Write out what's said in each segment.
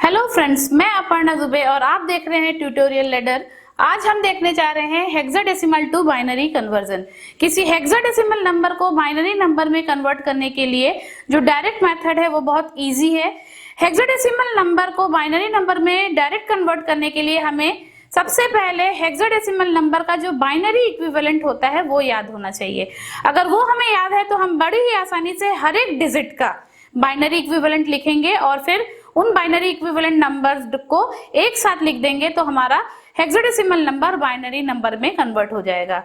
Hello friends, मैं अपर्णा दुबे और आप देख रहे हैं ट्यूटोरियल लैडर। आज हम देखने जा रहे हैं हेक्साडेसिमल टू बाइनरी कन्वर्जन। किसी हेक्साडेसिमल नंबर को बाइनरी नंबर में कन्वर्ट करने के लिए जो डायरेक्ट मेथड है वो बहुत इजी है। हेक्साडेसिमल नंबर को बाइनरी नंबर में डायरेक्ट कन्वर्ट करने के लिए हमें सबसे पहले हेक्साडेसिमल नंबर का जो बाइनरी इक्विवेलेंट होता है वो याद होना चाहिए। अगर वो हमें याद है तो हम बड़ी ही आसानी से हर एक डिजिट का बाइनरी इक्विवेलेंट लिखेंगे और फिर उन बाइनरी इक्विवेलेंट नंबर्स को एक साथ लिख देंगे तो हमारा हेक्साडेसिमल नंबर बाइनरी नंबर में कन्वर्ट हो जाएगा।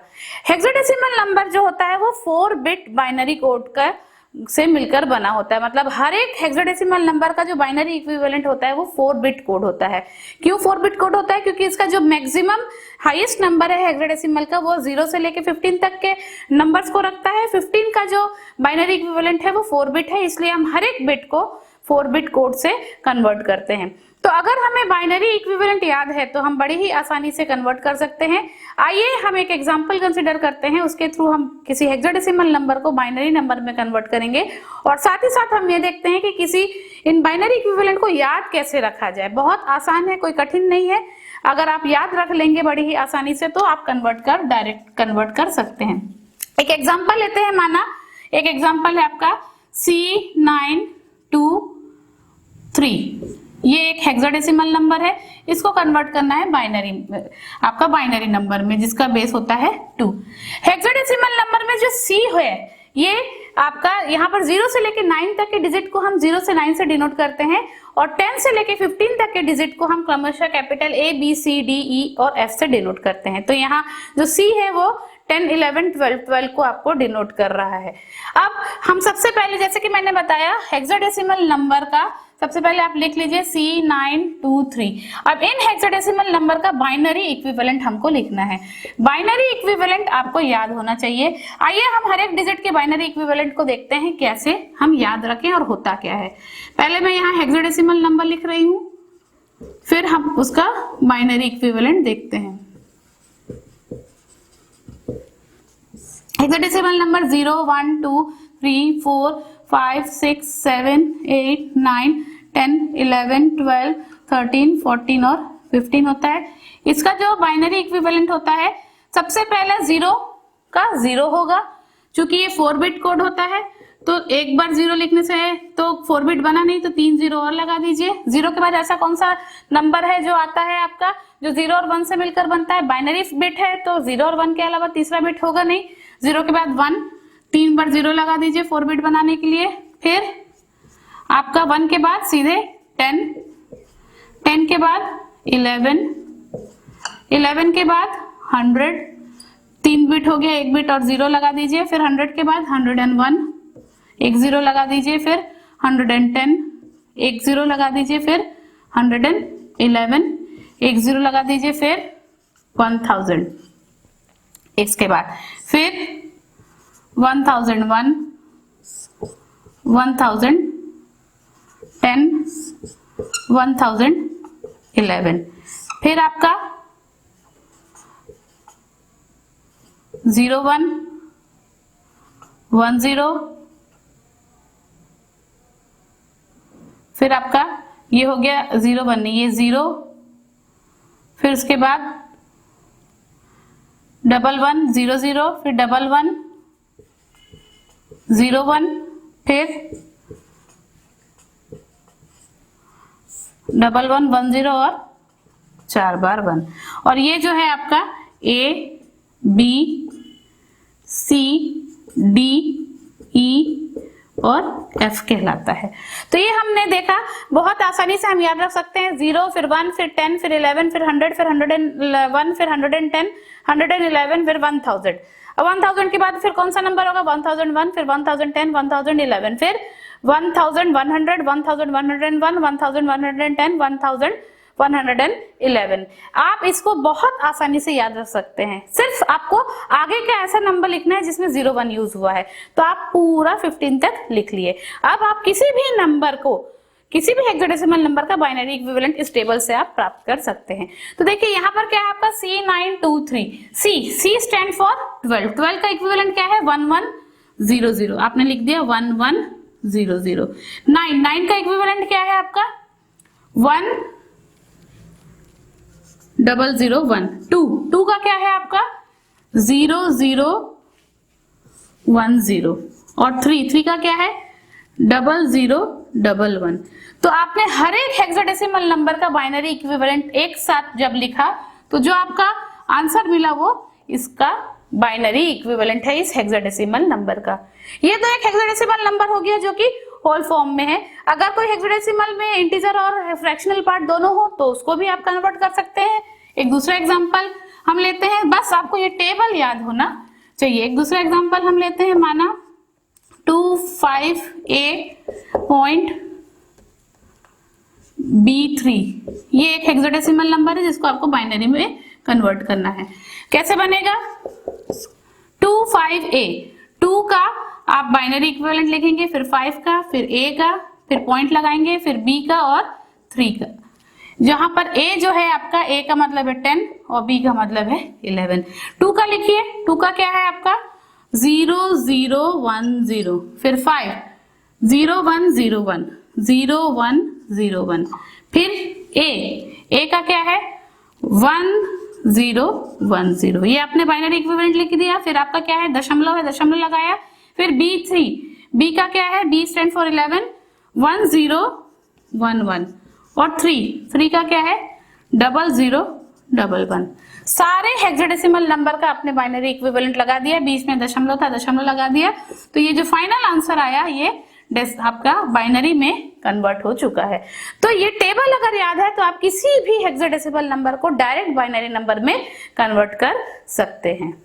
हेक्साडेसिमल नंबर जो होता है वो 4 बिट बाइनरी कोड का से मिलकर बना होता है। मतलब हर एक हेक्साडेसिमल नंबर का जो बाइनरी इक्विवेलेंट होता है वो 4 बिट कोड होता है। क्यों 4 बिट कोड होता है? क्योंकि इसका जो मैक्सिमम हाईएस्ट नंबर है हेक्साडेसिमल का वो 0 से लेके 15 तक के नंबर्स को रखता है। 15 का जो बाइनरी इक्विवेलेंट है वो 4 बिट है, इसलिए हम हर एक बिट को 4 बिट कोड से कन्वर्ट करते हैं। तो अगर हमें बाइनरी इक्विवेलेंट याद है तो हम बड़ी ही आसानी से कन्वर्ट कर सकते हैं। आइए हम एक एग्जांपल कंसीडर करते हैं, उसके थ्रू हम किसी हेक्साडेसिमल नंबर को बाइनरी नंबर में कन्वर्ट करेंगे और साथ ही साथ हम ये देखते हैं कि किसी इन बाइनरी इक्विवेलेंट को याद कैसे रखा जाए। बहुत आसान है, कोई कठिन नहीं है। अगर आप याद रख लेंगे बड़ी ही आसानी से तो आप डायरेक्ट कन्वर्ट कर सकते हैं। एक एग्जाम्पल लेते हैं। माना एक एग्जाम्पल है आपका C923। ये एक हेक्साडेसिमल नंबर है, इसको कन्वर्ट करना है आपका बाइनरी नंबर में जिसका बेस होता है 2। हेक्साडेसिमल नंबर में जो C है ये आपका यहाँ पर 0 से लेके 9 तक के डिजिट को हम 0 से 9 से डिनोट करते हैं और 10 से लेके 15 तक के डिजिट को हम क्रमशः capital A, B, C, D, E और F से डिनोट करते हैं। तो यहाँ जो C है वो 10, 11, 12 को आपको डिनोट कर रहा है। अब हम सबसे पहले, जैसे कि मैंने बताया, हेक्साडेसिमल नंबर का सबसे पहले आप लिख लीजिए C923। अब इन हेक्साडेसिमल नंबर का बाइनरी इक्विवेलेंट हमको लिखना है। बाइनरी इक्विवेलेंट आपको याद होना चाहिए। आइए हम हर एक डिजिट के बाइनरी इक्विवेलेंट को देखते हैं कैसे हम याद रखें और होता क्या है। पहले मैं यहाँ हेक्साडेसिमल नंबर लिख रही हूँ, फिर हम उसका बाइनरी इक्विवेलेंट देखते हैं। हेक्साडेसिमल नंबर 0, 1, 2, 3, 4, 5, 6, 7, 8, 9, 10, 11, 12, 13, 14 और 15 होता है। इसका जो बाइनरी इक्विवेलेंट होता है सबसे पहले 0 का 0 होगा। चूंकि ये 4 बिट कोड होता है तो एक बार 0 लिखने से तो 4 बिट बना नहीं, तो 3 0 और लगा दीजिए। 0 के बाद ऐसा कौन सा नंबर है जो आता है आपका जो 0 और 1 से मिलकर बनता है? बाइनरी बिट है तो 0 और 1 के अलावा तीसरा बिट होगा नहीं। 0 के बाद 1, 3 बार 0 लगा दीजिए 4 बिट बनाने के लिए। फिर आपका 1 के बाद सीधे 10, 10 के बाद 11, 11 के बाद 100, 3 बिट हो गया, 1 बिट और 0 लगा दीजिए। फिर 100 के बाद 101, 1 0 लगा दीजिए। फिर 110, 1 0 लगा दीजिए। फिर 111, 1 0 लगा दीजिए। फिर 1000, इसके बाद फिर 1001, 1010, 1011, फिर आपका 01, 10, फिर आपका ये हो गया 01 नहीं, ये 0, फिर उसके बाद 11 0 0, फिर 11 01, फिर 11 10 और 4 बार 1। और ये जो है आपका A, B, C, D, E और F कहलाता है। तो ये हमने देखा, बहुत आसानी से हम याद रख सकते हैं। 0, फिर 1, फिर 10, फिर 11, फिर 100, फिर 101, फिर 110, 111, फिर 1000। अब 1000 के बाद फिर कौन सा नंबर होगा? 1001, फिर 1010, 1011, फिर 1100, 1101, 1110, 1111। आप इसको बहुत आसानी से याद रख सकते हैं। सिर्फ आपको आगे का ऐसा नंबर लिखना है जिसमें 01 यूज हुआ है, तो आप पूरा 15 तक लिख लिए। अब आप किसी भी नंबर को, किसी भी हेक्साडेसिमल नंबर का बाइनरी इक्विवेलेंट इस टेबल से आप प्राप्त कर सकते हैं। तो देखिए यहाँ पर क्या है आपका C923। C stand for 12। 12 का इक्विवेलेंट क्या है? 1100। आपने लिख दिया 1100। 9 का इक्विवेलेंट क्या है आपका? 1001, 2 का क्या है आपका 0010 और 3 का क्या है 0011। तो आपने हर एक हेक्साडेसिमल नंबर का बाइनरी इक्विवेलेंट एक साथ जब लिखा तो जो आपका आंसर मिला वो इसका बाइनरी इक्विवेलेंट है इस हेक्साडेसिमल नंबर का। ये तो एक हेक्साडेसिमल नंबर हो गया जो कि होल फॉर्म में है। अगर कोई हेक्साडेसिमल में इंटीजर और फ्रैक्शनल पार्ट दोनों हो तो उसको भी आप कन्वर्ट कर सकते हैं। एक दूसरा एग्जांपल हम लेते हैं, बस आपको ये टेबल याद होना चाहिए। एक दूसरा एग्जांपल हम लेते हैं, माना 25A.B3, ये एक हेक्साडेसिमल नंबर है जिसको आपको बाइनरी में कन्वर्ट करना है। कैसे बनेगा 25A, 2 का आप बाइनरी इक्विवेलेंट लिखेंगे, फिर 5 का, फिर A का, फिर पॉइंट लगाएंगे, फिर B का और 3 का। जहां पर A जो है आपका, A का मतलब है 10 और B का मतलब है 11। 2 का लिखिए, 2 का क्या है आपका 0010, फिर 5 0101 0101, फिर A का क्या है 1010, ये आपने बाइनरी इक्विवेलेंट लिख दिया। फिर आपका क्या है दशमलव है, दशमलव लगाया। फिर B3, B का क्या है B स्टैंड फॉर 11 1011 और 3 का क्या है 0011। सारे हेक्साडेसिमल नंबर का आपने बाइनरी इक्विवेलेंट लगा दिया, बीच में दशमलव था, दशमलव लगा दिया। तो ये जो फाइनल आंसर आया ये आपका बाइनरी में कन्वर्ट हो चुका है। तो ये टेबल अगर याद है तो आप किसी भी हेक्साडेसिमल नंबर को डायरेक्ट बाइनरी नंबर में कन्वर्ट कर सकते हैं।